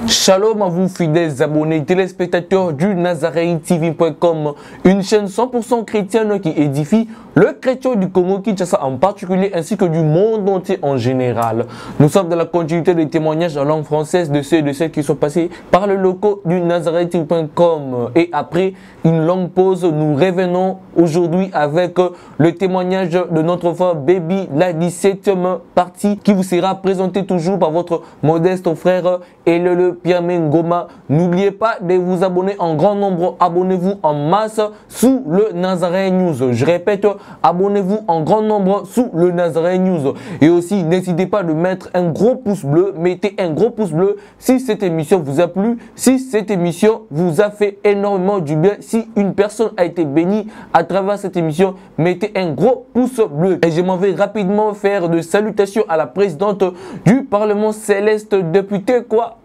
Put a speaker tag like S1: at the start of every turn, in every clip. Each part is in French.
S1: Shalom à vous fidèles abonnés, téléspectateurs du NazarainTV.com, une chaîne 100% chrétienne qui édifie le chrétien du Congo Kinshasa en particulier ainsi que du monde entier en général. Nous sommes dans la continuité des témoignages en langue française de ceux et de celles qui sont passés par le locaux du NazarainTV.com. Et après une longue pause, nous revenons aujourd'hui avec le témoignage de notre frère Baby, la 17e partie qui vous sera présentée toujours par votre modeste frère et le Pierre Mengoma. N'oubliez pas de vous abonner en grand nombre, abonnez-vous en masse sous le Nazarain News. Je répète, abonnez-vous en grand nombre sous le Nazarain News. Et aussi, n'hésitez pas de mettre un gros pouce bleu, mettez un gros pouce bleu si cette émission vous a plu, si cette émission vous a fait énormément du bien, si une personne a été bénie à travers cette émission, mettez un gros pouce bleu. Et je m'en vais rapidement faire de salutations à la présidente du Parlement Céleste, députée quoi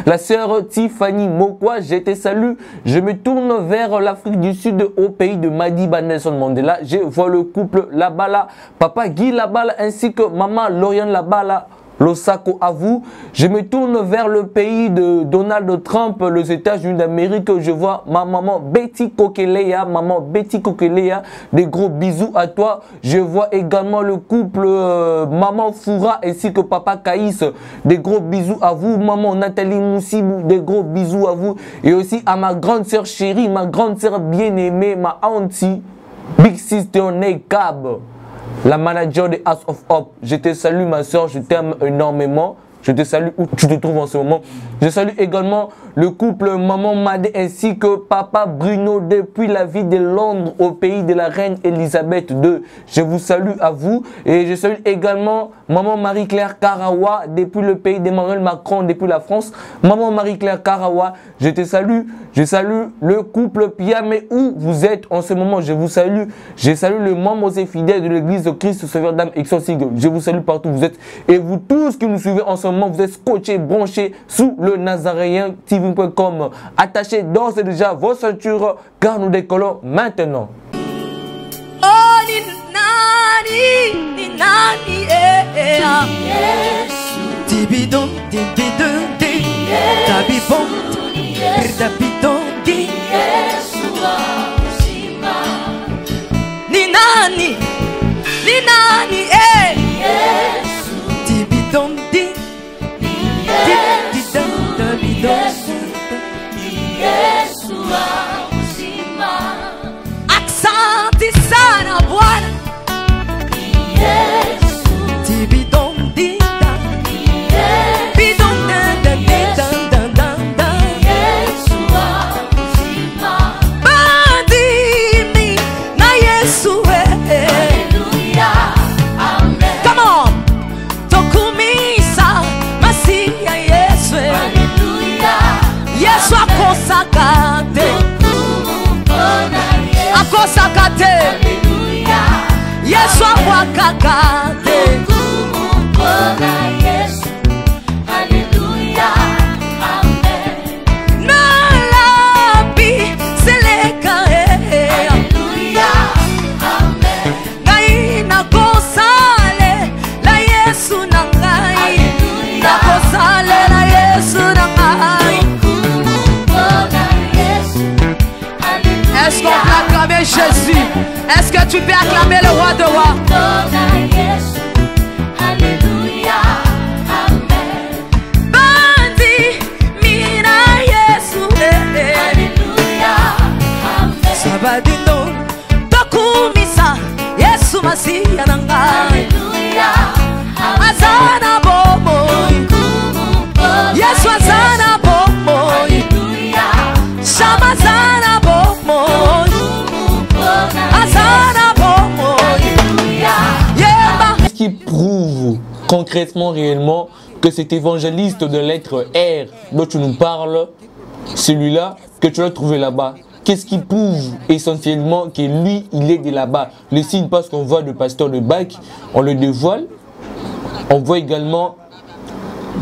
S1: la sœur Tiffany Mokwa, je te salue. Je me tourne vers l'Afrique du Sud, au pays de Madiba Nelson Mandela. Je vois le couple Labala, papa Guy Labala ainsi que maman Lauriane Labala. Losako à vous. Je me tourne vers le pays de Donald Trump, les États-Unis d'Amérique. Je vois ma maman Betty Kokeleya, des gros bisous à toi. Je vois également le couple maman Foura ainsi que papa Kaïs, des gros bisous à vous. Maman Nathalie Moussibou, des gros bisous à vous. Et aussi à ma grande sœur chérie, ma grande sœur bien-aimée, ma auntie, Big Sister Nekab, la manager de House of Hope. Je te salue ma soeur, je t'aime énormément. Je te salue où tu te trouves en ce moment. Je salue également le couple maman Madé ainsi que papa Bruno depuis la ville de Londres au pays de la reine Elisabeth II. Je vous salue à vous et je salue également maman Marie-Claire Karawa depuis le pays d'Emmanuel Macron, depuis la France. Maman Marie-Claire Karawa, je te salue. Je salue le couple Pia, mais où vous êtes en ce moment, je vous salue. Je salue les membres et fidèles de l'église de Christ Sauveur d'âme Exorcisme. Je vous salue partout où vous êtes. Et vous tous qui nous suivez en ce moment, vous êtes scotchés, branchés sous le NazarainTV.com. Attachez d'ores et déjà vos ceintures car nous décollons maintenant.
S2: Oh, ni nani, Tibidon, tabibon, tabidon, ni nani, Tibidon, Aksanti sana Bwana Tibidon dinda Bidon da Yesu wa uzima Bandimi na Yesu Hallelujah Amen. Come on Tokumisa Masia Yesu Hallelujah Yesu akosakate akosakate Hallelujah Yesu akwakakate Yesu Hallelujah Amen. Nalabi seleka Hallelujah Amen. Naina kosale la Yesu nangai nakosale la Yesu nangai. Est-ce qu'on peut acclamer Jésus? Est-ce que tu peux acclamer le roi de rois? Alléluia, Amen. Bandi, mina Yesu, Alléluia, Amen. Sabadino, tokumisa, Yesu Masiya nanga. Alléluia, Amen. Azana bomo, Yesu azana bomo, Alléluia, Shamazana bomo.
S1: Qu'est-ce qui prouve concrètement, réellement, que cet évangéliste de lettre R dont tu nous parles, celui-là que tu as trouvé là-bas, qu'est-ce qui prouve essentiellement que lui, il est de là-bas? Le signe, parce qu'on voit le pasteur de Bac, on le dévoile. On voit également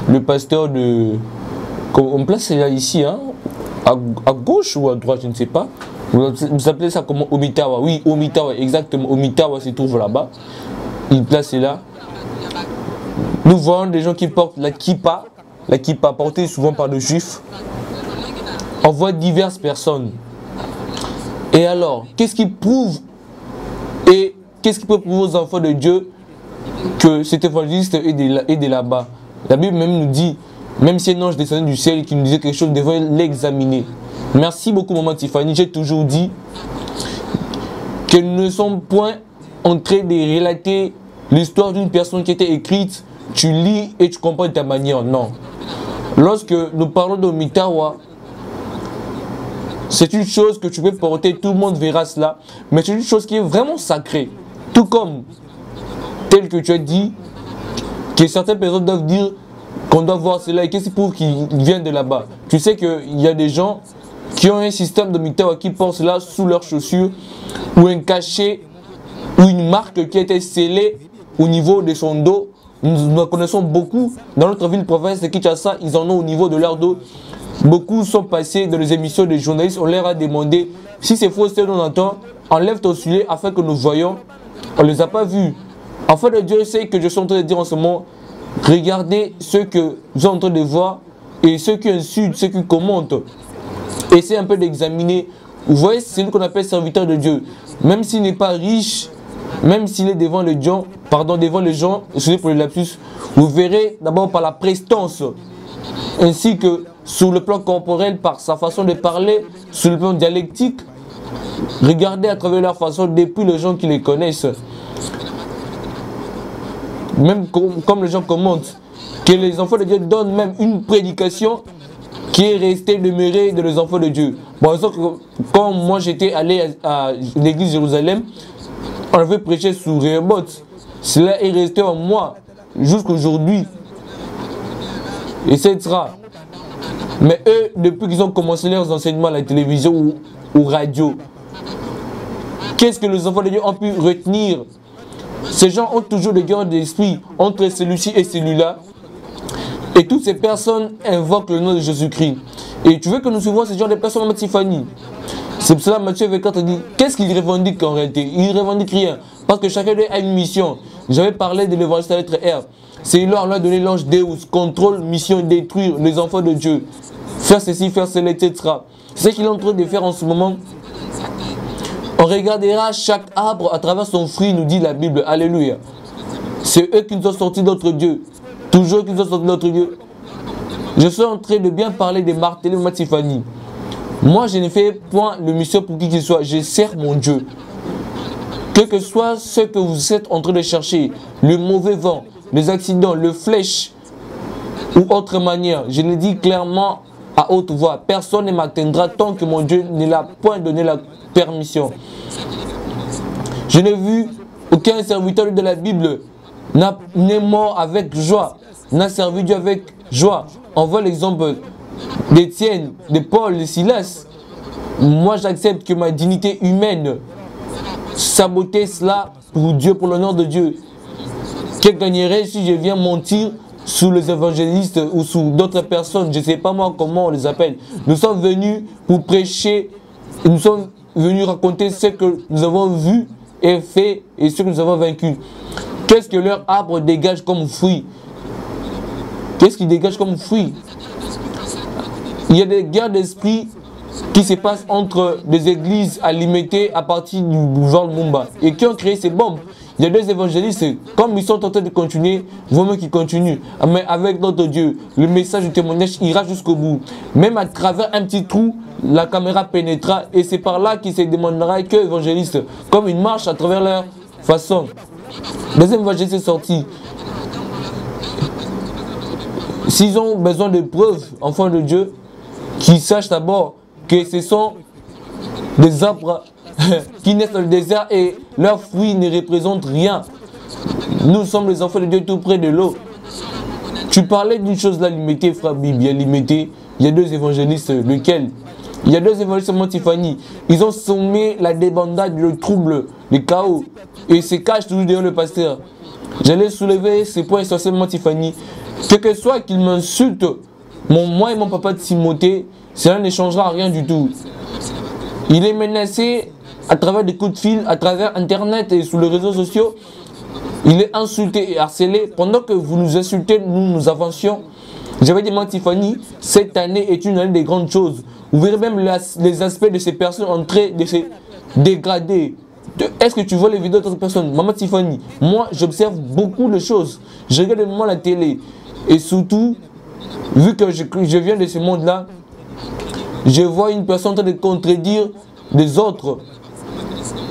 S1: le pasteur de... On place là ici, hein, à gauche ou à droite, je ne sais pas. Vous appelez ça comment? Omitawa. Oui, Omitawa, exactement. Omitawa se trouve là-bas. Il place là. Nous voyons des gens qui portent la kippa. l'équipe apportée souvent par les Juifs, envoie diverses personnes. Et alors, qu'est-ce qui prouve et qu'est-ce qui peut prouver aux enfants de Dieu que cet évangéliste est de là-bas? La Bible même nous dit, même si un ange descendait du ciel qui nous disait quelque chose, nous devons l'examiner. Merci beaucoup, maman Tiffany. J'ai toujours dit que nous ne sommes point en train de relater l'histoire d'une personne qui était écrite, tu lis et tu comprends de ta manière. Non. Lorsque nous parlons de Mitawa, c'est une chose que tu peux porter, tout le monde verra cela, mais c'est une chose qui est vraiment sacrée. Tout comme, tel que tu as dit, que certaines personnes doivent dire qu'on doit voir cela et qu'est-ce qui prouve qu'ils viennent de là-bas. Tu sais qu'il y a des gens qui ont un système de Mitawa qui portent cela sous leurs chaussures ou un cachet ou une marque qui a été scellée au niveau de son dos. Nous connaissons beaucoup dans notre ville province de Kinshasa, ils en ont au niveau de leur dos. Beaucoup sont passés dans les émissions des journalistes, on leur a demandé si c'est faux, c'est non entend, enlève ton soulier afin que nous voyons. On ne les a pas vus. Enfin, de Dieu sait que je suis en train de dire en ce moment, regardez ceux que vous êtes en train de voir et ceux qui insultent, ceux qui commentent. Essayez un peu d'examiner. Vous voyez, c'est ce qu'on appelle serviteur de Dieu. Même s'il n'est pas riche, même s'il est devant les gens, excusez pour le lapsus, vous verrez d'abord par la prestance, ainsi que sur le plan corporel, par sa façon de parler, sur le plan dialectique. Regardez à travers leur façon, depuis les gens qui les connaissent. Même comme les gens commentent, que les enfants de Dieu donnent même une prédication qui est restée demeurée de les enfants de Dieu. Par exemple, quand moi j'étais allé à l'église Jérusalem, on avait prêché sur Rehoboth. Cela est resté en moi jusqu'aujourd'hui. Et c'est ça. Mais eux, depuis qu'ils ont commencé leurs enseignements à la télévision ou radio, qu'est-ce que les enfants de Dieu ont pu retenir? Ces gens ont toujours des guerres d'esprit entre celui-ci et celui-là. Et toutes ces personnes invoquent le nom de Jésus-Christ. Et tu veux que nous suivions ces gens de personnes comme Tiffany? C'est pour cela que Matthieu 24 dit, qu'est-ce qu'il revendique en réalité? Il ne revendique rien. Parce que chacun d'eux a une mission. J'avais parlé de l'évangile à la lettre R. C'est leur a donné l'ange Deus, contrôle, mission, détruire les enfants de Dieu. Faire ceci, faire cela, etc. C'est ce qu'il est en train de faire en ce moment. On regardera chaque arbre à travers son fruit, nous dit la Bible. Alléluia. C'est eux qui nous ont sortis d'autres dieux. Toujours qui nous ont sortis d'autres dieux. Je suis en train de bien parler de marteler Tiffany. Moi, je ne fais point le mission pour qui qu'il soit. Je sers mon Dieu. Quel que soit ce que vous êtes en train de chercher, le mauvais vent, les accidents, le flèche ou autre manière, je le dis clairement à haute voix. Personne ne m'atteindra tant que mon Dieu ne l'a point donné la permission. Je n'ai vu aucun serviteur de la Bible n'est mort avec joie, n'a servi Dieu avec joie. On voit l'exemple d'Étienne, de Paul, de Silas. Moi, j'accepte que ma dignité humaine saboter cela pour Dieu, pour l'honneur de Dieu. Quel gagnerait si je viens mentir sous les évangélistes ou sous d'autres personnes? Je ne sais pas moi comment on les appelle. Nous sommes venus pour prêcher, nous sommes venus raconter ce que nous avons vu et fait et ce que nous avons vaincu. Qu'est-ce que leur arbre dégage comme fruit? Qu'est-ce qu'ils dégagent comme fruit? Il y a des guerres d'esprit qui se passent entre des églises alimentées à partir du genre Mumba et qui ont créé ces bombes. Il y a deux évangélistes, comme ils sont en train de continuer, vaut mieux qu'ils continuent. Mais avec notre Dieu, le message du témoignage ira jusqu'au bout. Même à travers un petit trou, la caméra pénétrera et c'est par là qu'il se demandera que évangélistes, comme une marche à travers leur façon. Deuxième évangéliste est sorti. S'ils ont besoin de preuves, enfants de Dieu, qu'ils sachent d'abord que ce sont des arbres qui naissent dans le désert et leurs fruits ne représentent rien. Nous sommes les enfants de Dieu tout près de l'eau. Tu parlais d'une chose là limitée, frère Bibi, bien limitée. Il y a deux évangélistes, lequel? Il y a deux évangélistes, Tiffany. Ils ont sommé la débandade, le trouble, le chaos. Et ils se cachent toujours derrière le pasteur. J'allais soulever ces points essentiellement, Tiffany. Quel que soit qu'il m'insulte, moi et mon papa de Timothée, cela ne changera rien du tout. Il est menacé à travers des coups de fil, à travers Internet et sur les réseaux sociaux. Il est insulté et harcelé. Pendant que vous nous insultez, nous avancions. J'avais dit, maman Tiffany, cette année est une année des grandes choses. Vous verrez même les aspects de ces personnes en train de se dégrader. Est-ce que tu vois les vidéos d'autres personnes? Maman Tiffany, moi j'observe beaucoup de choses. Je regarde le moment la télé. Et surtout, vu que je viens de ce monde-là, je vois une personne en train de contredire les autres.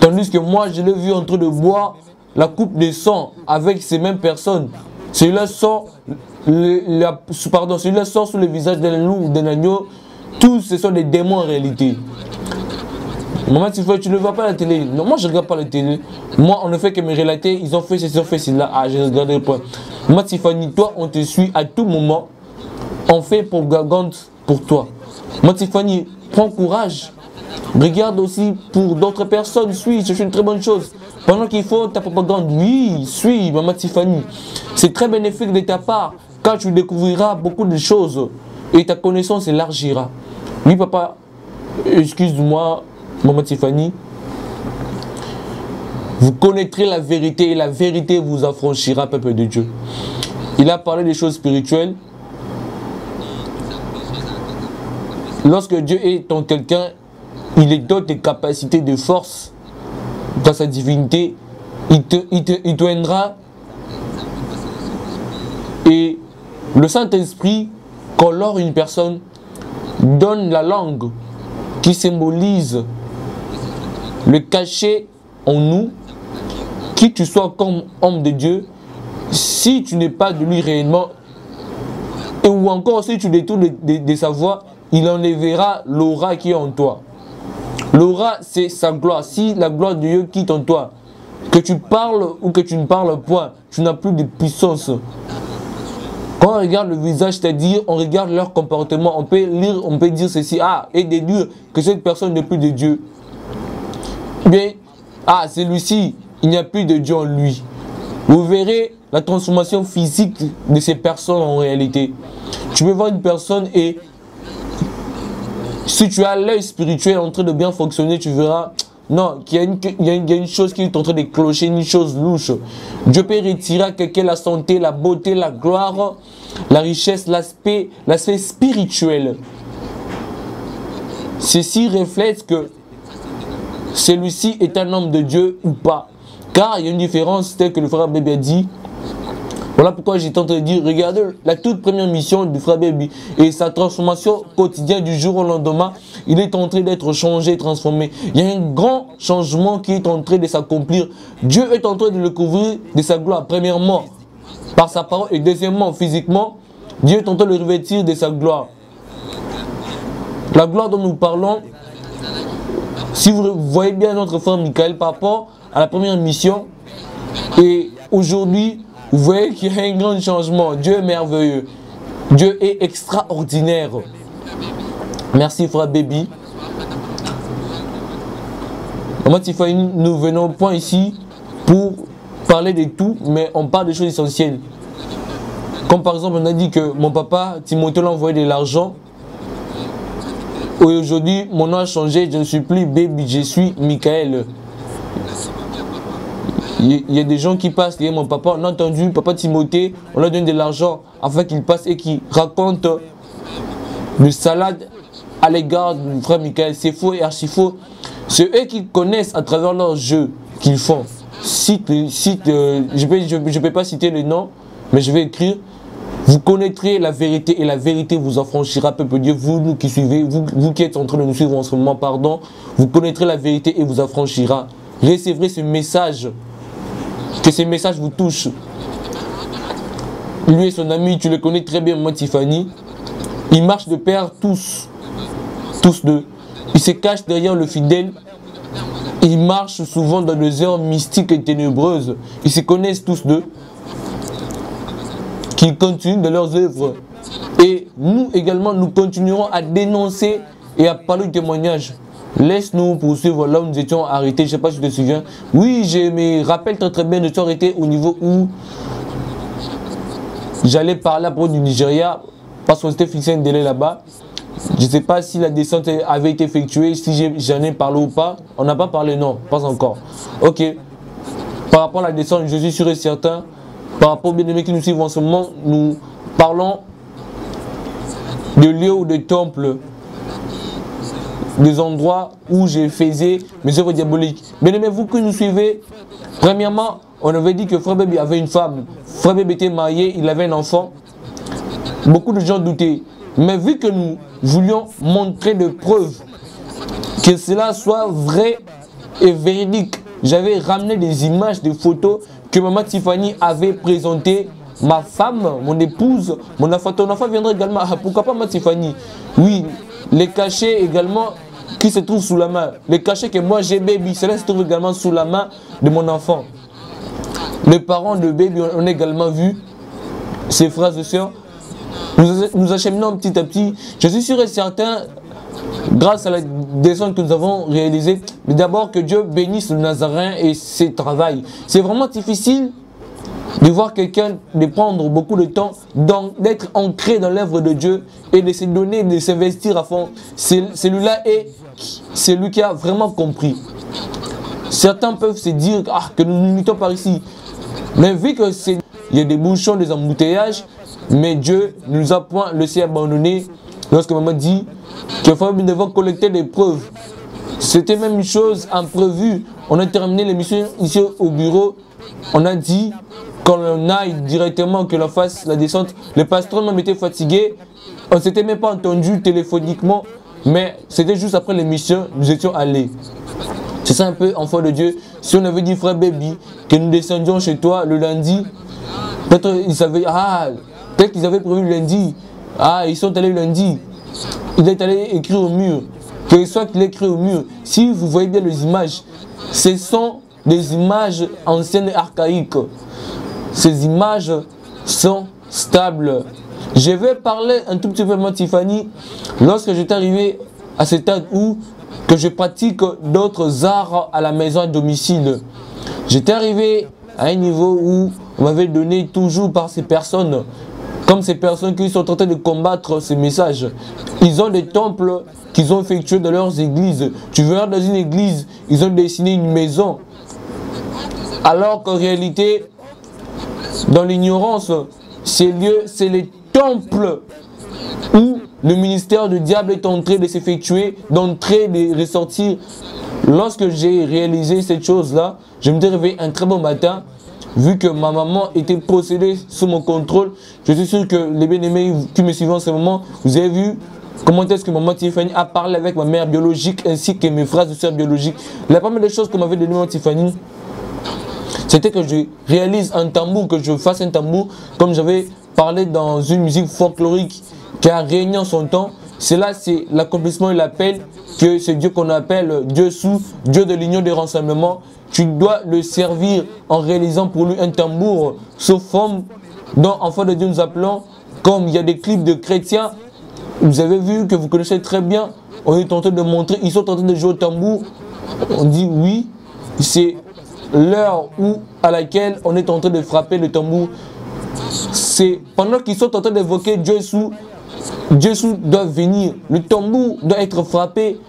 S1: Tandis que moi, je l'ai vu en train de boire la coupe de sang avec ces mêmes personnes. Celui-là sort, celui-là sort sur le visage d'un loup ou d'un agneau. Tous ce sont des démons en réalité. Maman, tu ne vois pas la télé. Non, moi je ne regarde pas la télé. Moi, on ne fait que me relater. Ils ont fait ceci, ils ont fait cela. Ah, je regarde le point. Maman Tiffany, toi, on te suit à tout moment. On fait propagande pour toi. Maman Tiffany, prends courage. Regarde aussi pour d'autres personnes. Suis, c'est une très bonne chose. Pendant qu'il faut ta propagande, oui, suis, Maman Tiffany. C'est très bénéfique de ta part. Quand tu découvriras beaucoup de choses et ta connaissance élargira. Oui, papa, excuse-moi. Maman Tiffany, vous connaîtrez la vérité et la vérité vous affranchira, peuple de Dieu. Il a parlé des choses spirituelles. Lorsque Dieu est en quelqu'un, il est doté des capacités de force dans sa divinité. Il te aidera. Et le Saint-Esprit, quand lors une personne donne la langue qui symbolise le cachet en nous, qui tu sois comme homme de Dieu, si tu n'es pas de lui réellement, et ou encore si tu détournes de sa voix, il enlèvera l'aura qui est en toi. L'aura, c'est sa gloire. Si la gloire de Dieu quitte en toi, que tu parles ou que tu ne parles point, tu n'as plus de puissance. Quand on regarde le visage, c'est-à-dire on regarde leur comportement, on peut lire, on peut dire ceci, et déduire que cette personne n'est plus de Dieu. Bien, celui-ci, il n'y a plus de Dieu en lui. Vous verrez la transformation physique de ces personnes en réalité. Tu peux voir une personne et si tu as l'œil spirituel en train de bien fonctionner, tu verras non, qu'il y a une chose qui est en train de clocher, une chose louche. Dieu peut retirer à quelqu'un la santé, la beauté, la gloire, la richesse, l'aspect spirituel. Ceci reflète que celui-ci est un homme de Dieu ou pas. Car il y a une différence telle que le frère Baby a dit. Voilà pourquoi j'étais en train de dire, regardez la toute première mission du frère Baby et sa transformation quotidienne du jour au lendemain, il est en train d'être changé, transformé. Il y a un grand changement qui est en train de s'accomplir. Dieu est en train de le couvrir de sa gloire, premièrement par sa parole et deuxièmement physiquement, Dieu est en train de le revêtir de sa gloire. La gloire dont nous parlons, si vous voyez bien notre frère Michael par rapport à la première mission, et aujourd'hui, vous voyez qu'il y a un grand changement. Dieu est merveilleux. Dieu est extraordinaire. Merci frère Baby. Maman Tiffany, nous venons au point ici pour parler de tout, mais on parle de choses essentielles. Comme par exemple, on a dit que mon papa, Timothée, l'a envoyé de l'argent. Et aujourd'hui, mon nom a changé, je ne suis plus Baby, je suis Michael. Il y a des gens qui passent, il y a mon papa, on a entendu, papa Timothée, on leur donne de l'argent afin qu'il passe et qu'il raconte le salade à l'égard du frère Michael. C'est faux et archi faux. C'est eux qui connaissent à travers leurs jeux qu'ils font. Je ne peux pas citer le nom, mais je vais écrire. Vous connaîtrez la vérité et la vérité vous affranchira, peuple Dieu. Vous, nous qui suivez, vous qui êtes en train de nous suivre en ce moment, pardon, vous connaîtrez la vérité et vous affranchira. Recevrez ce message, que ce message vous touche. Lui et son ami, tu le connais très bien, moi Tiffany. Ils marchent de pair tous deux. Ils se cachent derrière le fidèle. Ils marchent souvent dans des heures mystiques et ténébreuses. Ils se connaissent tous deux. Qu'ils continuent dans leurs œuvres. Et nous également, nous continuerons à dénoncer et à parler de témoignages. Laisse-nous poursuivre là où nous étions arrêtés. Je ne sais pas si tu te souviens. Oui, je me rappelle très bien de nous arrêter au niveau où j'allais parler à propos du Nigeria parce qu'on s'était fixé un délai là-bas. Je ne sais pas si la descente avait été effectuée, si j'en ai parlé ou pas. On n'a pas parlé, non, pas encore. Ok. Par rapport à la descente, je suis sûr et certain. Par rapport aux bien-aimés qui nous suivent en ce moment, nous parlons de lieux ou de temples, des endroits où je faisais mes œuvres diaboliques. Bien aimé, vous que nous suivez, premièrement, on avait dit que Frère Baby avait une femme. Frère Baby était marié, il avait un enfant. Beaucoup de gens doutaient. Mais vu que nous voulions montrer des preuves, que cela soit vrai et véridique, j'avais ramené des images, des photos que maman Tiffany avait présentées. Ma femme, mon épouse, mon enfant, ton enfant viendra également. Ah, pourquoi pas maman Tiffany? Oui, les cachets également qui se trouvent sous la main. Les cachets que moi j'ai Baby, cela se trouve également sous la main de mon enfant. Les parents de Baby, on a également vu ses frères et sœurs. Nous acheminons petit à petit. Je suis sûr et certain, grâce à la descente que nous avons réalisée, mais d'abord que Dieu bénisse le Nazaréen et ses travaux. C'est vraiment difficile de voir quelqu'un, de prendre beaucoup de temps, d'être ancré dans l'œuvre de Dieu et de se donner, de s'investir à fond. Celui-là est celui qui a vraiment compris. Certains peuvent se dire que nous nous limitons par ici. Mais vu que il y a des bouchons, des embouteillages, mais Dieu ne nous a point laissé abandonner lorsque maman dit qu'il faut nous devons collecter des preuves. C'était même une chose imprévue. On a terminé l'émission ici au bureau. On a dit qu'on aille directement, que l'on fasse la descente. Le pasteur même était fatigué. On ne s'était même pas entendu téléphoniquement. Mais c'était juste après l'émission, nous étions allés. C'est ça un peu, enfant de Dieu. Si on avait dit, Frère Baby, que nous descendions chez toi le lundi, peut-être ils savaient, peut-être qu'ils avaient prévu le lundi. Ils sont allés le lundi. Il est allé écrire au mur. Que soit qu'il ait écrit au mur. Si vous voyez bien les images, ce sont des images anciennes et archaïques. Ces images sont stables. Je vais parler un tout petit peu de Tiffany. Lorsque j'étais arrivé à cet stade où que je pratique d'autres arts à la maison à domicile, j'étais arrivé à un niveau où on m'avait donné toujours par ces personnes, comme ces personnes qui sont en train de combattre ces messages. Ils ont des temples qu'ils ont effectués dans leurs églises. Tu verras dans une église, ils ont dessiné une maison. Alors qu'en réalité, dans l'ignorance, ces lieux, c'est les temples où le ministère du diable est en train de s'effectuer, d'entrer, de ressortir. Lorsque j'ai réalisé cette chose-là, je me suis réveillé un très bon matin. Vu que ma maman était possédée sous mon contrôle, je suis sûr que les bien-aimés qui me suivent en ce moment, vous avez vu comment est-ce que maman Tiffany a parlé avec ma mère biologique ainsi que mes frères et sœurs biologiques. La première des choses qu'on m'avait donné maman Tiffany, c'était que je réalise un tambour, que je fasse un tambour, comme j'avais parlé dans une musique folklorique qui a régné en son temps. Cela, c'est l'accomplissement et l'appel que ce Dieu qu'on appelle Dieu sous, Dieu de l'union des rassemblements. Tu dois le servir en réalisant pour lui un tambour sous forme dont, enfant de Dieu, nous appelons, comme il y a des clips de chrétiens, vous avez vu que vous connaissez très bien, on est en train de montrer, ils sont en train de jouer au tambour. On dit oui, c'est l'heure à laquelle on est en train de frapper le tambour. C'est pendant qu'ils sont en train d'évoquer Dieu sous doit venir. Le tambour doit être frappé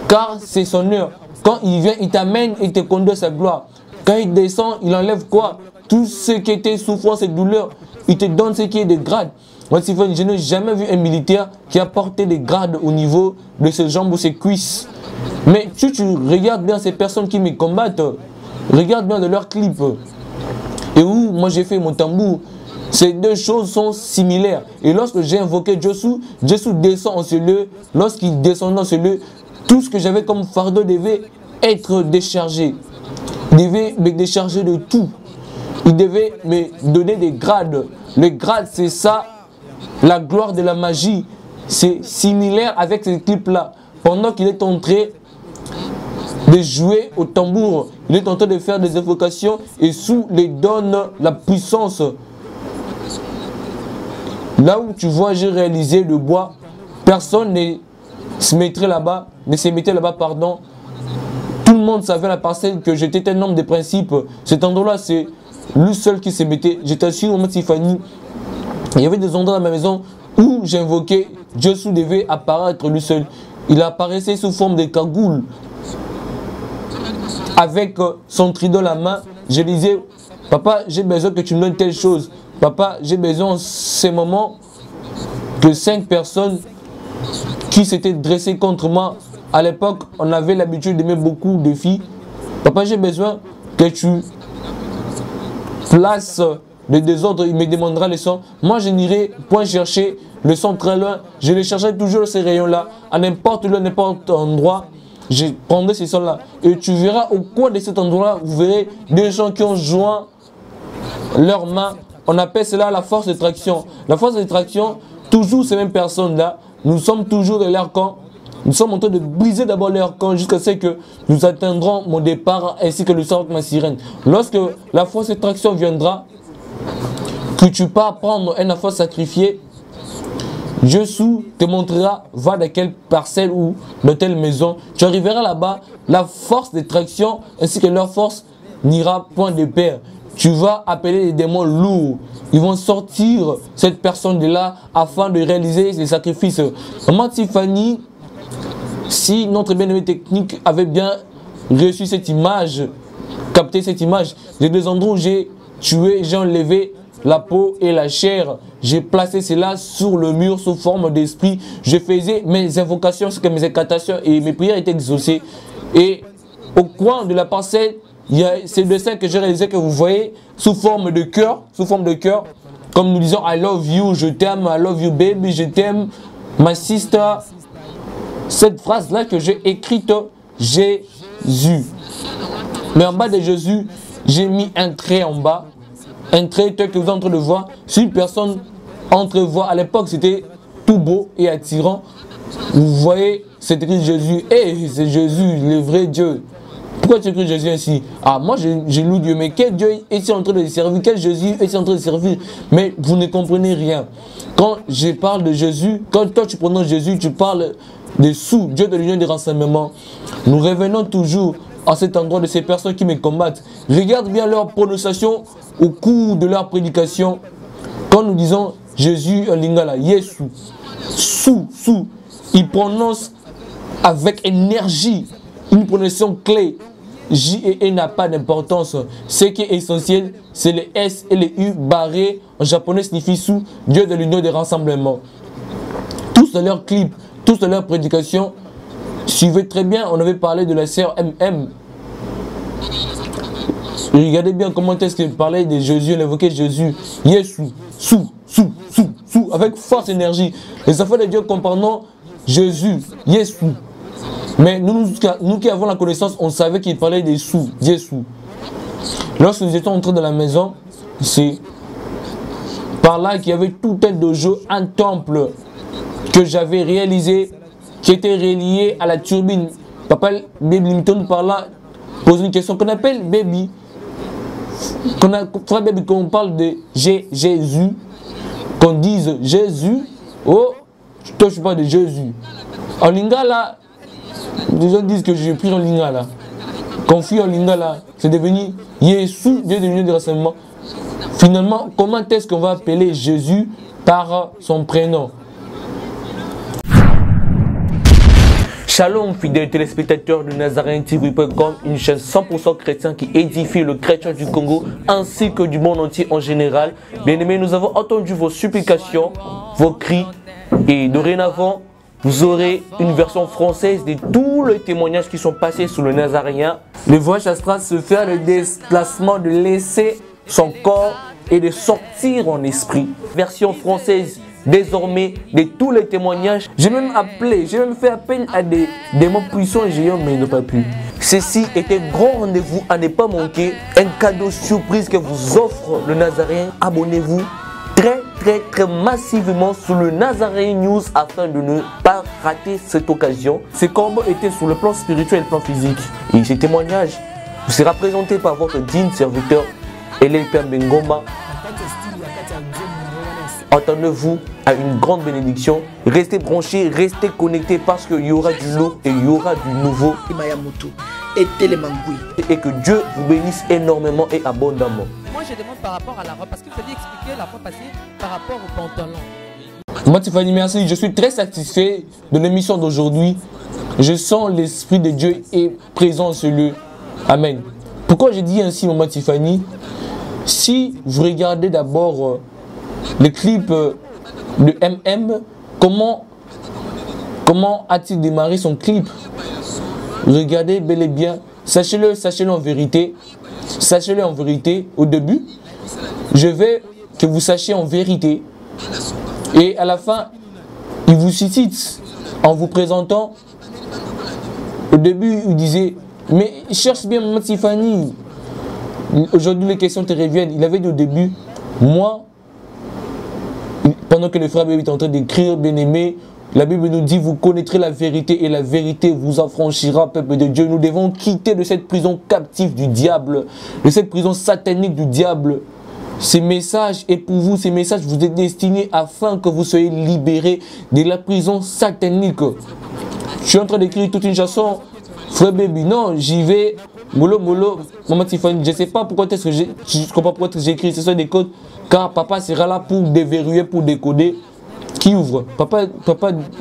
S1: car c'est son heure. Quand il vient, il t'amène et te conduit à sa gloire. Quand il descend, il enlève quoi? Tout ce qui était souffrance et douleur. Il te donne ce qui est de grade. Moi, je n'ai jamais vu un militaire qui a porté des grades au niveau de ses jambes ou ses cuisses. Mais tu regardes bien ces personnes qui me combattent, regarde bien de leurs clips. Et où moi j'ai fait mon tambour. Ces deux choses sont similaires. Et lorsque j'ai invoqué Josu descend en ce lieu. Lorsqu'il descend dans ce lieu, tout ce que j'avais comme fardeau devait être déchargé. Il devait me décharger de tout. Il devait me donner des grades. Les grades, c'est ça, la gloire de la magie. C'est similaire avec ces clips-là. Pendant qu'il est en train de jouer au tambour, il est en train de faire des invocations et sous les donne la puissance. Là où tu vois, j'ai réalisé le bois, personne ne se mettait là-bas, pardon. Tout le monde savait la parcelle que j'étais un homme de principe. Cet endroit-là, c'est lui seul qui se mettait. Je t'assure, maman Tiffany, il y avait des endroits dans ma maison où j'invoquais, Dieu devait apparaître lui seul. Il apparaissait sous forme de cagoule. Avec son trident à la main, je disais, papa, j'ai besoin que tu me donnes telle chose. Papa, j'ai besoin en ces moments que 5 personnes qui s'étaient dressées contre moi. À l'époque, on avait l'habitude d'aimer beaucoup de filles. Papa, j'ai besoin que tu places le désordre. Il me demandera le son. Moi, je n'irai point chercher le son très loin. Je les chercherai toujours ces rayons-là, à n'importe lieu, à n'importe endroit. Je prendrai ces sons-là. Et tu verras au coin de cet endroit, vous verrez des gens qui ont joint leurs mains. On appelle cela la force de traction. La force de traction, toujours ces mêmes personnes-là, nous sommes toujours de leur camp. Nous sommes en train de briser d'abord leur camp jusqu'à ce que nous atteindrons mon départ ainsi que le sort de ma sirène. Lorsque la force de traction viendra, que tu pars prendre un enfant sacrifié, Jésus te montrera, va dans quelle parcelle ou dans telle maison. Tu arriveras là-bas, la force de traction ainsi que leur force n'ira point de pair. Tu vas appeler les démons lourds. Ils vont sortir cette personne de là afin de réaliser les sacrifices. Maman Tiffany, si notre bien-aimé technique avait bien reçu cette image, capté cette image, j'ai des endroits où j'ai tué, j'ai enlevé la peau et la chair. J'ai placé cela sur le mur sous forme d'esprit. Je faisais mes invocations, mes incantations et mes prières étaient exaucées. Et au coin de la parcelle, il y a ces dessins que j'ai réalisés que vous voyez sous forme de cœur, comme nous disons I love you, je t'aime, I love you baby, je t'aime, my sister. Cette phrase-là que j'ai écrite, Jésus. Mais en bas de Jésus, j'ai mis un trait en bas, un trait tel que vous êtes en train de voir. Si une personne entrevoit, à l'époque c'était tout beau et attirant, vous voyez, c'est écrit Jésus. Et c'est Jésus, le vrai Dieu. Pourquoi tu écris Jésus ainsi? Ah, moi je loue Dieu, mais quel Dieu est-il en train de servir? Quel Jésus est-il en train de servir? Mais vous ne comprenez rien. Quand je parle de Jésus, quand toi tu prononces Jésus, tu parles de sous, Dieu de l'union des renseignements. Nous revenons toujours à cet endroit de ces personnes qui me combattent. Regarde bien leur prononciation au cours de leur prédication. Quand nous disons Jésus en lingala, Yesu, sous, ils prononcent avec énergie. Une prononciation clé. J et E n'a pas d'importance. Ce qui est essentiel, c'est les S et les U barrés. En japonais signifie sous, Dieu de l'union des rassemblements. Tous dans leurs clips, tous dans leurs prédications, suivez très bien, on avait parlé de la sœur MM. Regardez bien comment est-ce qu'elle parlait de Jésus, elle évoquait Jésus. Yesu, sous, avec force énergie. Les enfants de Dieu comprenant Jésus, Yesu. Mais nous qui avons la connaissance, on savait qu'il parlait des sous, Jésus. Lorsque nous étions entrés dans la maison, c'est par là qu'il y avait tout un dojo, un temple que j'avais réalisé, qui était relié à la turbine. Papa Baby Limton par là pose une question qu'on appelle Baby. Qu'on parle de Jésus, qu'on dise Jésus, oh, toi je parle de Jésus. En lingala, les gens disent que j'ai pris en lingala. Confie en lingala, c'est devenu Yesu, Dieu de l'union des rassemblements. Finalement, comment est-ce qu'on va appeler Jésus par son prénom?
S3: Shalom, fidèles téléspectateurs de NazaréenTV.com, une chaîne 100% chrétienne qui édifie le chrétien du Congo ainsi que du monde entier en général. Bien aimés, nous avons entendu vos supplications, vos cris et dorénavant, vous aurez une version française de tous les témoignages qui sont passés sous le Nazaréen. Le voyage astral se fait le déplacement de laisser son corps et de sortir en esprit. Version française désormais de tous les témoignages. J'ai même fait appel à des démons puissants et géants, mais ils n'ont pas pu. Ceci est un grand rendez-vous à ne pas manquer, un cadeau surprise que vous offre le Nazaréen. Abonnez-vous très massivement sur le Nazaréen News afin de ne pas rater cette occasion. Ces combats étaient sur le plan spirituel et le plan physique. Et ces témoignages vous sera présenté par votre digne serviteur, Elelpia Bengoma. Attendez-vous à une grande bénédiction. Restez branchés, restez connectés parce qu'il y aura du lourd et il y aura du nouveau. Et que Dieu vous bénisse énormément et abondamment.
S2: Moi je demande par rapport à la robe, parce que vous avez expliqué la fois passée par rapport au pantalon.
S1: Moi Tiffany, merci. Je suis très satisfait de l'émission d'aujourd'hui. Je sens l'Esprit de Dieu est présent sur le lieu. Amen. Pourquoi je dis ainsi, maman Tiffany? Si vous regardez d'abord le clip de MM, comment a-t-il démarré son clip? Regardez bel et bien, sachez-le en vérité. Sachez-le en vérité au début. Je veux que vous sachiez en vérité. Et à la fin, il vous cite en vous présentant. Au début, il disait, mais cherche bien Maman Tiffany. Aujourd'hui, les questions te reviennent. Il avait dit au début, moi, pendant que le frère Baby est en train d'écrire, bien aimé, la Bible nous dit, vous connaîtrez la vérité et la vérité vous affranchira, peuple de Dieu. Nous devons quitter de cette prison captive du diable, de cette prison satanique du diable. Ces messages, et pour vous, ces messages vous êtes destinés afin que vous soyez libérés de la prison satanique. Je suis en train d'écrire toute une chanson, frère Baby, non, j'y vais, mollo, Maman Tiffany, je ne sais pas pourquoi est-ce que je comprends pourquoi j'écris ce sont des codes, car papa sera là pour déverrouiller, pour décoder. Qui ouvre? Papa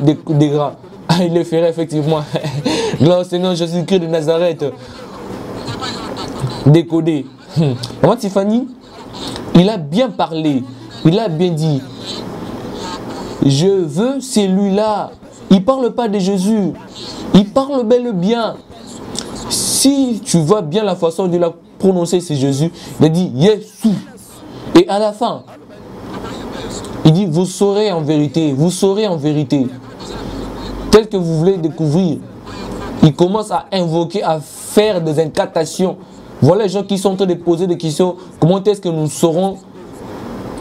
S1: des gras. Ah, il le ferait effectivement. Là, au Seigneur Jésus-Christ de Nazareth. Décoder. Maman Tiffany, il a bien parlé. Il a bien dit. Je veux celui-là. Il ne parle pas de Jésus. Il parle bel et bien. Si tu vois bien la façon de la prononcer, c'est Jésus. Il a dit Yesu. Et à la fin, il dit, vous saurez en vérité, tel que vous voulez découvrir. Il commence à invoquer, à faire des incantations. Voilà les gens qui sont en train de poser des questions. Comment est-ce que nous saurons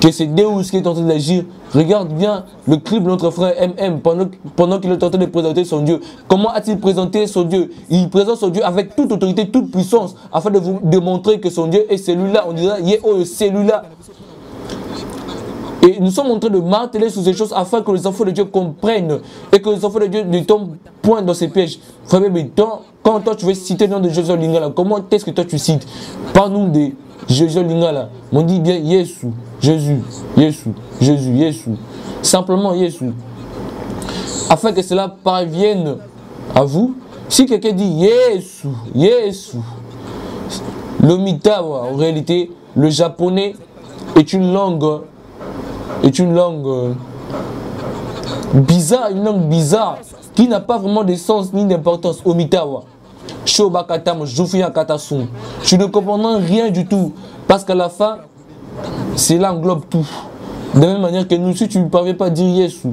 S1: que c'est Deus qui est en train d'agir? Regarde bien le clip de notre frère MM pendant qu'il est en train de présenter son Dieu. Comment a-t-il présenté son Dieu? Il présente son Dieu avec toute autorité, toute puissance, afin de vous démontrer que son Dieu est celui-là. On dira, celui-là. Et nous sommes en train de marteler sur ces choses afin que les enfants de Dieu comprennent et que les enfants de Dieu ne tombent point dans ces pièges. Frère, mais quand toi tu veux citer le nom de Jésus Lingala, comment est-ce que toi tu cites? Parle-nous de Jésus Lingala. On dit bien Yesu, Jésus, Yesu, Jésus, Yesu. Simplement Yesu. Afin que cela parvienne à vous. Si quelqu'un dit Yesu, Yesu, l'omitawa, en réalité, le japonais est une langue bizarre, qui n'a pas vraiment de sens ni d'importance. Omitawa. Je ne comprends rien du tout. Parce qu'à la fin, cela englobe tout. De la même manière que nous, si tu ne parviens pas à dire Yesu,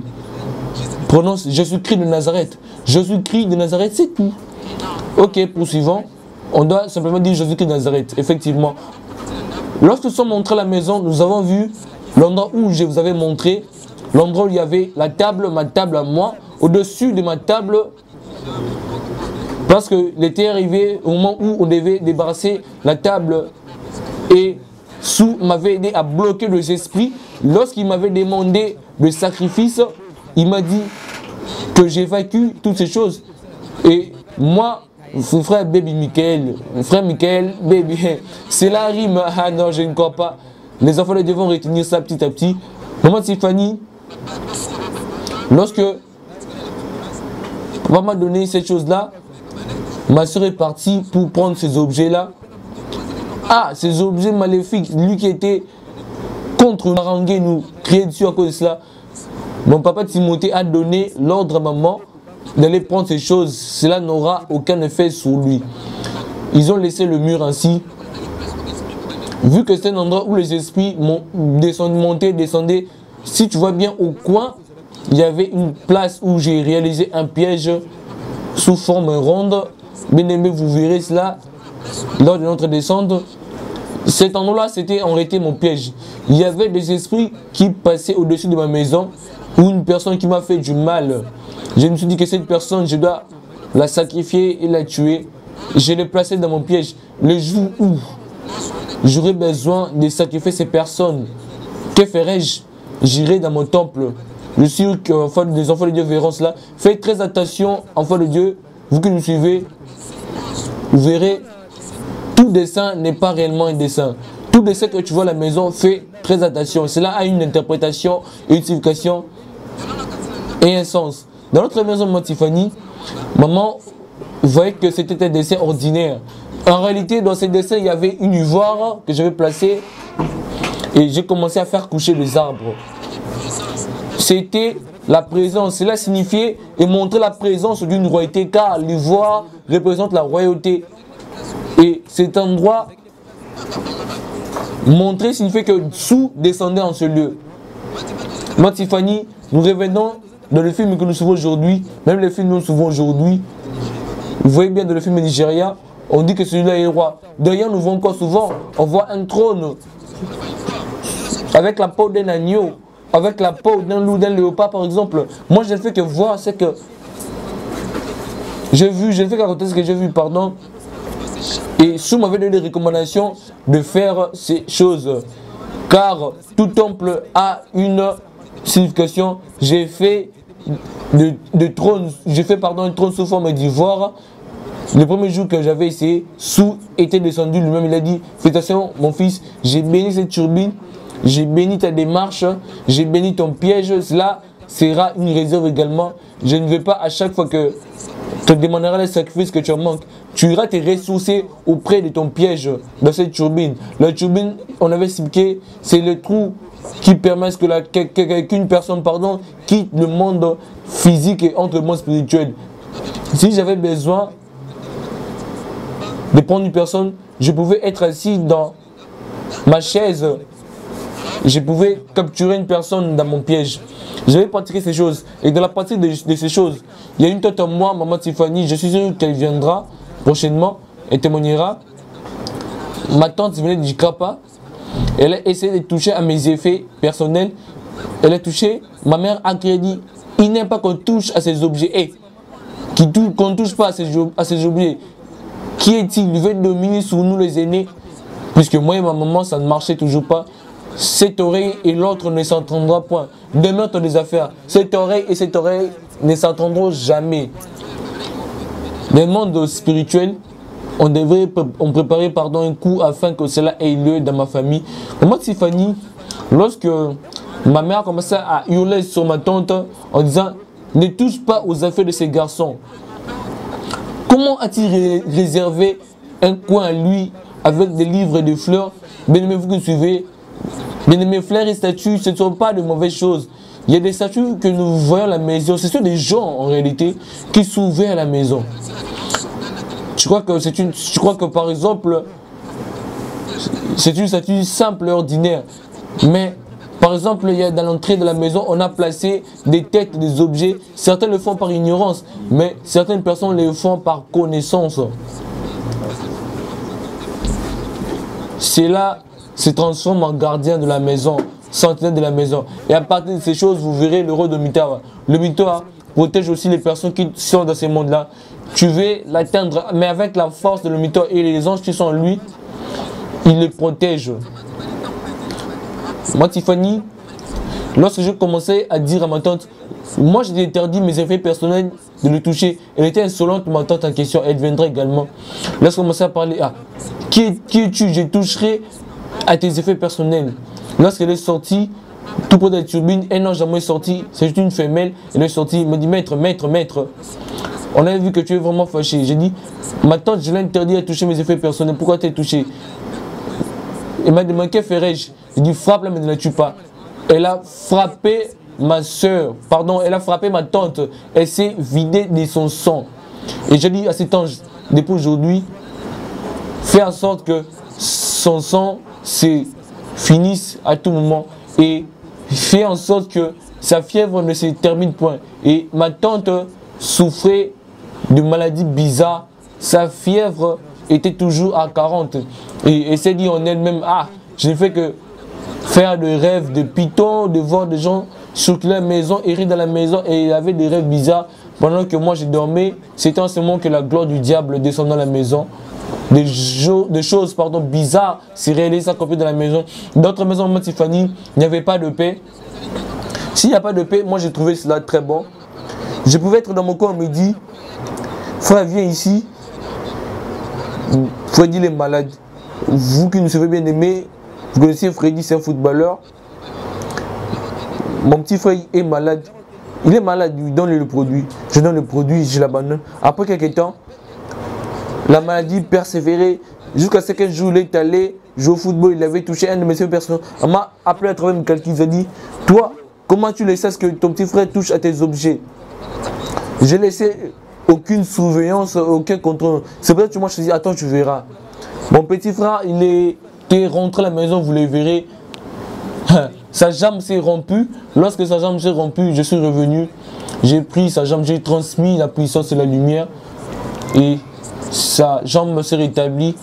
S1: prononce Jésus-Christ de Nazareth. Jésus-Christ de Nazareth, c'est tout. Ok, poursuivant. On doit simplement dire Jésus-Christ de Nazareth. Effectivement. Lorsque nous sommes entrés à la maison, nous avons vu l'endroit où je vous avais montré, l'endroit où il y avait la table, ma table à moi, au-dessus de ma table, parce que l'été est arrivé au moment où on devait débarrasser la table et Sou m'avait aidé à bloquer les esprits. Lorsqu'il m'avait demandé le sacrifice, il m'a dit que j'évacue toutes ces choses. Et moi, mon frère Baby Michael, Baby, c'est la rime. Ah non, je ne crois pas. Les enfants de Dieu vont retenir ça petit à petit. Maman Tiffany, lorsque papa m'a donné cette chose-là, ma soeur est partie pour prendre ces objets-là. Ah, ces objets maléfiques, lui qui était contre nous, haranguer, nous crier dessus à cause de cela. Mon papa Timothée a donné l'ordre à maman d'aller prendre ces choses. Cela n'aura aucun effet sur lui. Ils ont laissé le mur ainsi. Vu que c'est un endroit où les esprits montaient, descendaient, si tu vois bien au coin, il y avait une place où j'ai réalisé un piège sous forme ronde. Bien aimé, vous verrez cela lors de notre descente. Cet endroit-là, c'était en réalité mon piège. Il y avait des esprits qui passaient au-dessus de ma maison ou une personne qui m'a fait du mal. Je me suis dit que cette personne, je dois la sacrifier et la tuer. Je l'ai placée dans mon piège. Le jour où j'aurais besoin de sacrifier ces personnes, que ferais-je? J'irai dans mon temple. Je suis sûr que les enfants de Dieu verront cela. Faites très attention, enfants de Dieu, vous qui nous suivez, vous verrez, tout dessin n'est pas réellement un dessin. Tout dessin que tu vois à la maison, fais très attention. Cela a une interprétation, une signification et un sens. Dans notre maison, Maman Tiffany, maman voyait que c'était un dessin ordinaire. En réalité, dans ces dessins, il y avait une ivoire que j'avais placée et j'ai commencé à faire coucher les arbres. c'était la présence. Cela signifiait et montrer la présence d'une royauté, car l'ivoire représente la royauté. Et cet endroit montrer signifiait que Sou descendait en ce lieu. Moi, Tiffany, nous revenons dans le film que nous suivons aujourd'hui, même les films que nous suivons aujourd'hui. Vous voyez bien dans le film Nigeria, on dit que celui-là est roi. D'ailleurs, nous voyons encore souvent, on voit un trône avec la peau d'un agneau, avec la peau d'un loup, d'un léopard par exemple. Moi, je ne fais que voir, c'est que je ne fais qu'à raconter ce que j'ai vu, pardon. Et Sou m'avait donné des recommandations de faire ces choses. Car tout temple a une signification. J'ai fait un trône sous forme d'ivoire. Le premier jour que j'avais essayé, Sou était descendu lui-même. Il a dit, félicitations mon fils, j'ai béni cette turbine, j'ai béni ta démarche, j'ai béni ton piège. Cela sera une réserve également. Je ne vais pas à chaque fois que te demanderas les sacrifices que tu en manques. Tu iras te ressourcer auprès de ton piège dans cette turbine. La turbine, on avait expliqué, c'est le trou qui permet qu'une personne quitte le monde physique et entre le monde spirituel. Si j'avais besoin de prendre une personne, je pouvais être assis dans ma chaise. Je pouvais capturer une personne dans mon piège. Je vais pratiquer ces choses. Et dans la pratique de ces choses, il y a une tante en moi, maman Tiffany, je suis sûr qu'elle viendra prochainement et témoignera. Ma tante venait du Krapa. Elle a essayé de toucher à mes effets personnels. Elle a touché. Ma mère a dit, il n'aime pas qu'on touche à ces objets. Qu'on ne touche pas à ces objets. Qui est-il? Il veut dominer sur nous les aînés. Puisque moi et ma maman, ça ne marchait toujours pas. Cette oreille et l'autre ne s'entendront point. Demain, tu as des affaires. Cette oreille et cette oreille ne s'entendront jamais. Dans le monde spirituel, on préparait un coup afin que cela ait lieu dans ma famille. Moi, Tiffany, lorsque ma mère a commencé à hurler sur ma tante en disant « Ne touche pas aux affaires de ces garçons ». Comment a-t-il réservé un coin à lui avec des livres et des fleurs? Bien-aimés, vous qui suivez, bien-aimés, fleurs et statues, ce ne sont pas de mauvaises choses. Il y a des statues que nous voyons à la maison. Ce sont des gens en réalité qui s'ouvrent à la maison. Je crois que par exemple, c'est une statue simple et ordinaire. Mais par exemple, il y a dans l'entrée de la maison, on a placé des têtes, des objets. Certains le font par ignorance, mais certaines personnes le font par connaissance. Cela se transforme en gardien de la maison, sentinelle de la maison. Et à partir de ces choses, vous verrez le rôle de Mitoa. Le Mitoa protège aussi les personnes qui sont dans ces mondes-là. Tu veux l'atteindre, mais avec la force de le Mitoa et les anges qui sont en lui, il les protège. Moi, Tiffany, lorsque je commençais à dire à ma tante, moi j'ai interdit mes effets personnels de le toucher. Elle était insolente, ma tante en question, elle viendrait également. Lorsque je commençais à parler, qui es-tu? Je toucherai à tes effets personnels. Lorsqu'elle est sortie, tout près de la turbine, un ange est sorti, c'est une femelle, elle est sortie, elle me dit maître, on a vu que tu es vraiment fâché. J'ai dit, ma tante, je l'ai interdit à toucher mes effets personnels, pourquoi tu es touché? Elle m'a demandé, que ferais-je? J'ai dit, frappe-la, mais ne la tue pas. Elle a frappé ma soeur, elle a frappé ma tante, elle s'est vidée de son sang. Et j'ai dit à cet ange, depuis aujourd'hui, fais en sorte que son sang se finisse à tout moment et fais en sorte que sa fièvre ne se termine point. Et ma tante souffrait de maladies bizarres, sa fièvre était toujours à 40 et elle s'est dit en elle-même, je ne fais que faire des rêves de python, de voir des gens sur la maison, errer dans la maison et il avait des rêves bizarres pendant que moi je dormais. C'était en ce moment que la gloire du diable descend dans la maison. Des choses bizarres se réalisaient s'accomplir dans la maison. Dans notre maison, maman Tiffany, il n'y avait pas de paix. S'il n'y a pas de paix, moi j'ai trouvé cela très bon. Je pouvais être dans mon coin, on me dit, frère, viens ici. Freddy est malade. Vous qui nous savez bien aimé, vous connaissez Freddy, c'est un footballeur. Mon petit frère est malade. Il est malade, lui donne le produit. Je donne le produit, je l'abandonne. Après quelques temps, la maladie persévérait. Jusqu'à ce qu'un jour, il est allé jouer au football. Il avait touché un de mes personnes. On m'a appelé à travers une calcul. Il a dit, toi, Comment tu laisses que ton petit frère touche à tes objets? J'ai laissé aucune surveillance, aucun contrôle. C'est vrai que moi je te dis, attends, tu verras. Mon petit frère, il est rentré à la maison, vous le verrez. Sa jambe s'est rompue. Lorsque sa jambe s'est rompue, je suis revenu. J'ai pris sa jambe, j'ai transmis la puissance et la lumière. Et sa jambe s'est rétablie.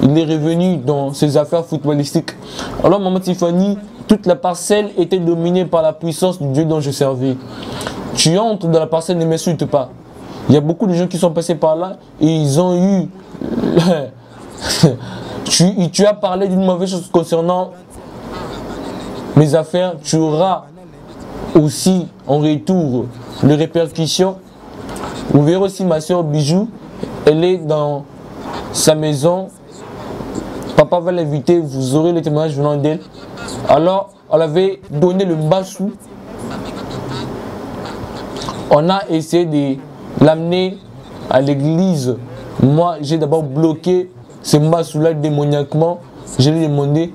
S1: Il est revenu dans ses affaires footballistiques. Alors, maman Tiffany, toute la parcelle était dominée par la puissance du Dieu dont je servais. Tu entres dans la parcelle, ne m'insulte pas. Il y a beaucoup de gens qui sont passés par là et ils ont eu... tu as parlé d'une mauvaise chose concernant mes affaires. Tu auras aussi en retour les répercussions. Vous verrez aussi ma soeur Bijou. Elle est dans sa maison. Papa va l'inviter. Vous aurez les témoignages venant d'elle. Alors, on avait donné le mbassou. On a essayé de l'amener à l'église. Moi, j'ai d'abord bloqué ce mbassou-là démoniaquement. Je lui ai demandé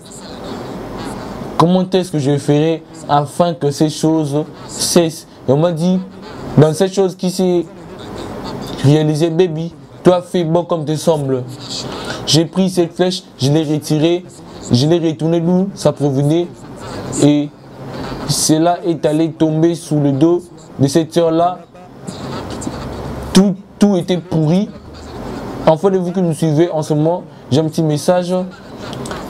S1: comment est-ce que je ferai afin que ces choses cessent. Et on m'a dit, dans cette chose qui s'est réalisée, baby, toi fais bon comme te semble. J'ai pris cette flèche, je l'ai retirée, je l'ai retournée d'où ça provenait. Et cela est allé tomber sous le dos de cette sœur-là. Tout était pourri. Enfin, de vous que nous suivez en ce moment, j'ai un petit message.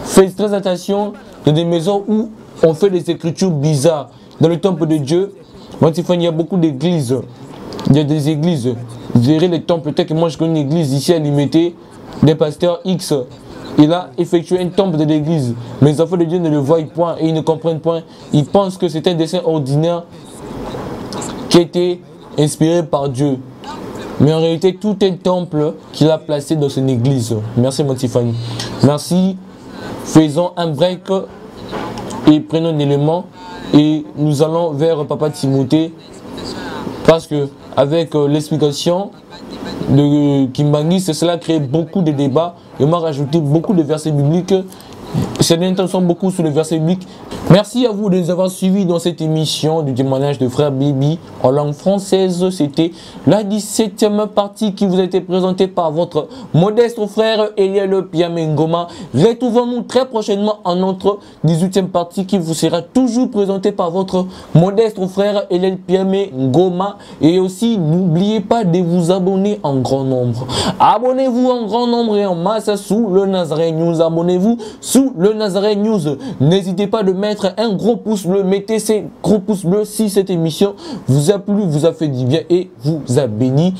S1: Faites très attention dans des maisons où on fait des écritures bizarres. Dans le temple de Dieu, il y a beaucoup d'églises. Il y a des églises. Vous verrez les temples. Peut-être que moi je connais une église ici à Limité, des pasteurs X. Il a effectué un temple de l'église. Mais les enfants de Dieu ne le voient point et ils ne comprennent point. Ils pensent que c'est un dessin ordinaire qui a été inspiré par Dieu. Mais en réalité, tout un temple qu'il a placé dans son église. Merci, mon Tiffany. Merci. Faisons un break et prenons un élément. Et nous allons vers Papa Timothée. Parce que, avec l'explication de Kimbangi, cela crée beaucoup de débats. Et on m'a rajouté beaucoup de versets bibliques. Ces derniers temps sont beaucoup sur les versets bibliques. Merci à vous de nous avoir suivis dans cette émission du témoignage de Frère Bibi en langue française. C'était la 17e partie qui vous a été présentée par votre modeste frère Eliel Piamengoma. Retrouvons-nous très prochainement en notre 18e partie qui vous sera toujours présentée par votre modeste frère Eliel Piamengoma. Et aussi, n'oubliez pas de vous abonner en grand nombre. Abonnez-vous en grand nombre et en masse sous le Nazareth News. Abonnez-vous sous le Nazareth News. N'hésitez pas de mettre un gros pouce bleu, mettez ces gros pouces bleus si cette émission vous a plu, vous a fait du bien et vous a béni.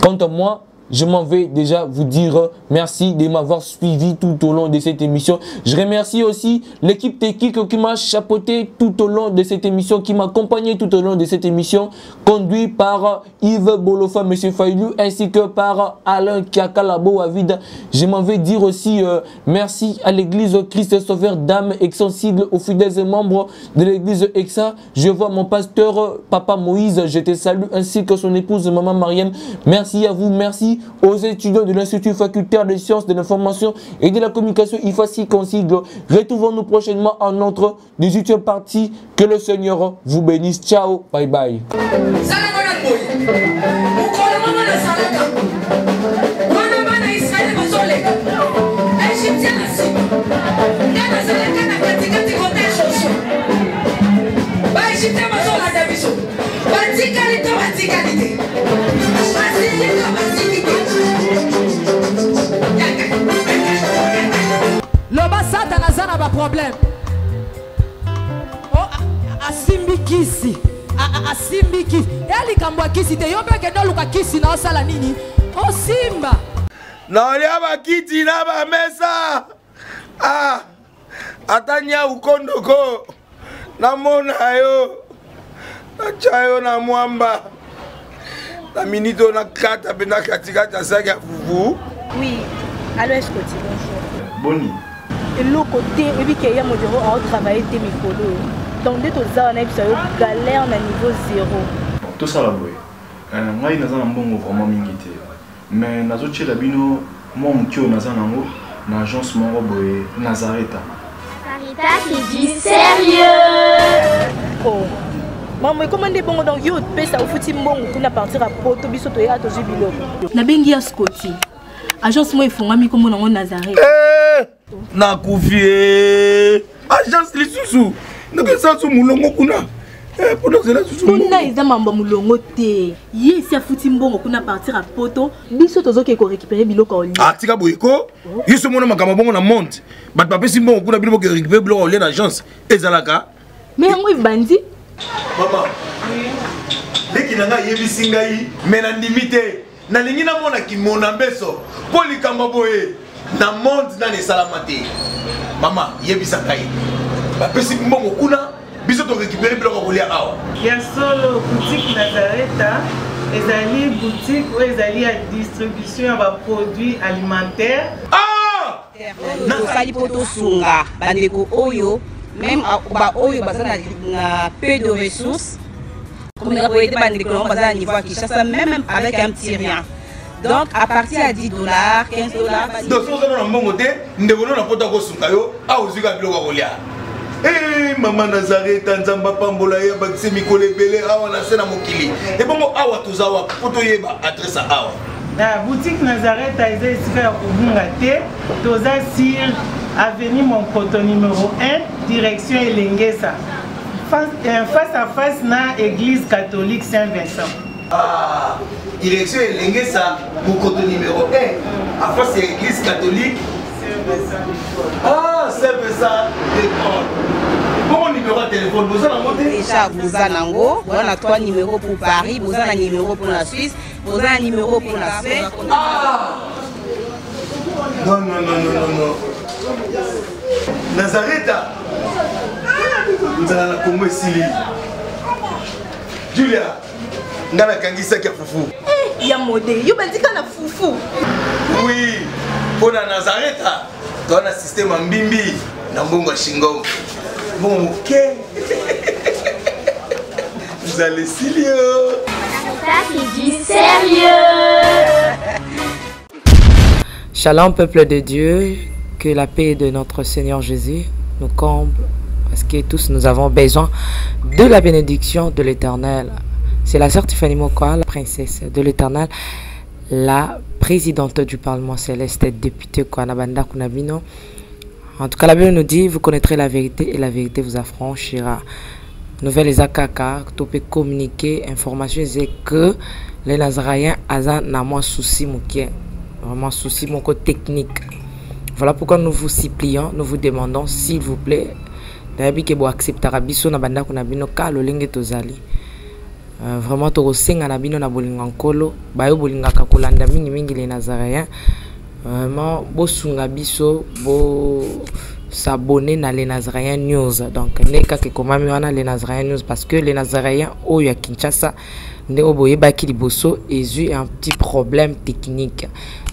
S1: Quant à moi, je m'en vais déjà vous dire merci de m'avoir suivi tout au long de cette émission. Je remercie aussi l'équipe technique qui m'a chapeauté tout au long de cette émission, qui m'a accompagné tout au long de cette émission, conduit par Yves Bolofa, M. Failou, ainsi que par Alain Kiakalabo Avida. Je m'en vais dire aussi merci à l'église Christ Sauveur d'âme exsensible, aux fidèles membres de l'église EXA. Je vois mon pasteur Papa Moïse, je te salue, ainsi que son épouse Maman Mariam. Merci à vous, merci aux étudiants de l'Institut facultaire des sciences de l'information et de la communication IFACI Consigle. Retrouvons-nous prochainement en notre 18e partie. Que le Seigneur vous bénisse. Ciao, bye bye.
S2: Problème. Oh, asimbi kisi. Asimbi kisi. Yali kambwa kisi te yobe ke doluka kisi na osala nini? Oh simba.
S4: Na olia ba kiti na ba mesa. Ah. Atanya ukondoko. Na mona yo. Na chayo na mwamba. Na minito na kata bena katikata saga fufu.
S5: Oui. Allô, est-ce que tu bonjour.
S4: Boni.
S5: Et l'autre côté, et puis qu'il y a mon bureau à travailler tes micros. Donc, dès que tu as un galère à niveau 0.
S6: Tout ça là, oui. Moi, je suis un bon vraiment mingité. Mais je suis un bon moi, je suis un agence Nazareth.
S7: Sarita qui dit sérieux.
S5: Oh. Maman, comment est bon donc yo pesa au fouti mbongo kuna partir à poto biso to ya to jibilo. Na bengi ya Scotty. Agence moi ifongami comme on Nazareth.
S4: Na kufie. Agence lisusu. Donc ça sous mulongo kuna. Pendant cela sous mulongo.
S5: Kuna iza mamba mulongo te. Yes ya fouti mbongo kuna partir à poto biso tozo ke ko récupérer biloko oli.
S4: Ah tika boyeko. Yiso mona makama bongo na monte. Bat papa si mbongo kuna biloko récupérer biloko oli na agence. Ezalaka.
S5: Mais yango ibandi.
S4: Maman. Leki nanga yebisi ngai mena ndimite. Na lingi na mona ki mona beso. Poli kamba boye. Na monde na ne salamate. Mama yebisa ngai. Ba pesi mbongo kuna biso to récupérer biloko kolia awa.
S7: Ya solo boutique Nazareth ezali boutique où ezali à distribution de produits alimentaires.
S4: Ah!
S8: Nasali poto sunga bandeko oyo même ba oyo bazana na peu de ressources. Comme nous avons été bandeko on bazana niveau Kinshasa même avec un petit rien. Donc à partir à $10, $15.
S4: Donc si vous avez un bon côté, nous devons nous apporter au sungayo à uzuka biloko kolia. Eh maman Nazareth nzamba pambola ya bakise mikole belé awa na sena mokili. Et bongo awa tuzawa poto yeba adresse awa.
S7: La boutique Nazareth a été ici à Kubungate, Toza sur avenue Monkoto numéro 1, direction Elengesa. Face à face na église catholique Saint-Vincent.
S4: Ah, direction Elengesa, Monkoto numéro 1, à face de l'église catholique Saint-Vincent. Ah, Saint-Vincent d'école. Bon numéro de téléphone, vous en avez
S8: déjà vous en a 3 numéros pour Paris, vous en avez un numéro pour la Suisse, vous avez un numéro pour la Suède.
S4: Ah! Non. Nazareth, nous allons la Congo Sili. Julia, nous allons kangisa kia fufu.
S5: Eh, ya modé, yo bandika na fufu.
S4: Oui, pour la Nazareth, tu as un système en bimbi, na mbongo shingo. Bon, ok. Vous allez sérieux.
S9: Ça c'est du sérieux.
S3: Shalom peuple de Dieu, que la paix de notre Seigneur Jésus nous comble, parce que tous nous avons besoin de la bénédiction de l'Éternel. C'est la sœur Tiffany Mokoa, la princesse de l'Éternel, la présidente du Parlement céleste, députée Kwanabanda Kunabino. En tout cas, la Bible nous dit, vous connaîtrez la vérité et la vérité vous affranchira. Nouvelle les akaka, tu peux communiquer, information, c'est que les Nazaréens ont moins souci, vraiment souci, mon côté technique. Voilà pourquoi nous vous supplions, nous vous demandons, s'il vous plaît, d'ailleurs que vous accepterez biso na banda kuna bino ka lo lenge tozali. Vraiment to senga na bino na bolinga nkolo, bayo bolinga ka kolanda mingi les Nazaréens. Vraiment, bosunga biso, bo s'abonner na les Nazaréens News. Donc, neka ke komami wana les Nazaréens News parce que les Nazaréens oyo ya Kinshasa ne oboye baki liboso ezu un petit problème technique.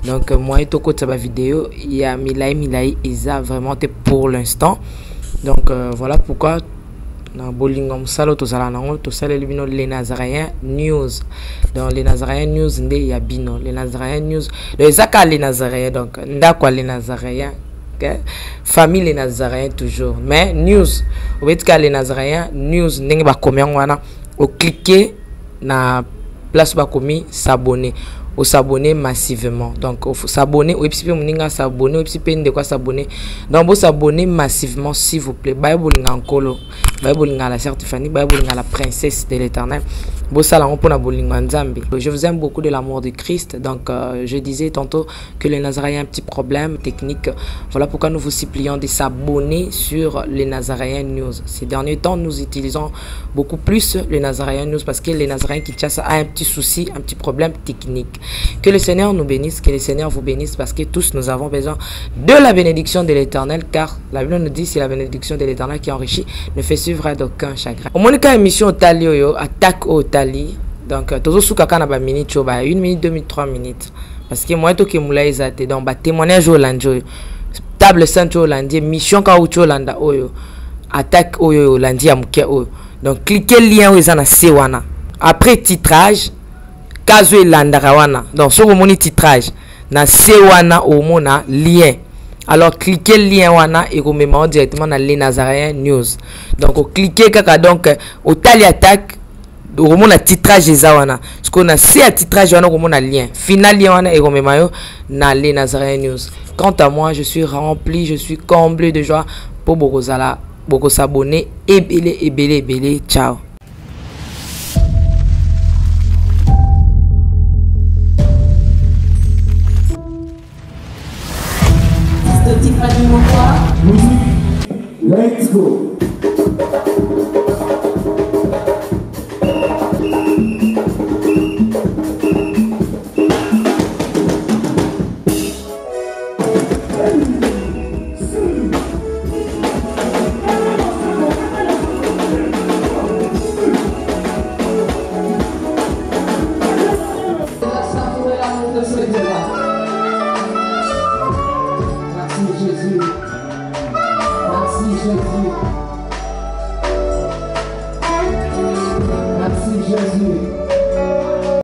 S3: Donc, moi et toko tsaba vidéo, il y a milai eza vraiment pour l'instant. Donc, voilà pourquoi na bolinga musalo tozala nango tosala libino les Nazaréens News. Dans les Nazaréens News nde ya bino les Nazaréens News les aka les Nazaréens donc ndakwa les Nazaréens famille les Nazaréens toujours mais news obetika les Nazaréens News ndenge ba komya wana o cliquer na place ba komi s'abonner au s'abonner massivement donc il faut s'abonner ou puis moninga s'abonner ou puis de quoi s'abonner donc vous s'abonner massivement s'il vous plaît bible ngakolo bible ngala sœur Tiffany bible ngala princesse de l'Éternel je vous aime beaucoup de l'amour de Christ. Donc je disais tantôt que les Nazaréens ont un petit problème technique. Voilà pourquoi nous vous supplions de s'abonner sur les Nazaréens News. Ces derniers temps, nous utilisons beaucoup plus les Nazaréens News parce que les Nazaréens Kinshasa a un petit souci, un petit problème technique. Que le Seigneur nous bénisse, que le Seigneur vous bénisse parce que tous nous avons besoin de la bénédiction de l'Éternel car la Bible nous dit c'est la bénédiction de l'Éternel qui enrichit, ne fait suivre d'aucun chagrin. Au moins quand émission Talio attaque au Tali. Donc toujours sous kaka ba minute 1 minute 2 minutes 3 minutes parce que moi to ke mula ezate donc ba témoignage Hollande table sainte Hollande mission ka ucho Hollande oyo attaque oyo Hollande ya muke oyo donc cliquez lien oyo na se wana après titrage kazo Hollande wana donc sur moni titrage na se wana o mona lien
S10: Alors cliquez le lien wana et vous mettez directement dans les Nazaréens News. Donc cliquez kaka donc au tali attaque au moment titrage des wana. Ce qu'on a c'est à titrage wana au moment lien. Final lien wana et vous mettez dans les Nazaréens News. Quant à moi, je suis rempli, je suis comblé de joie pour beaucoup s'abonner et belé. Ciao.
S11: Let's go. Merci Jésus. Merci Jésus.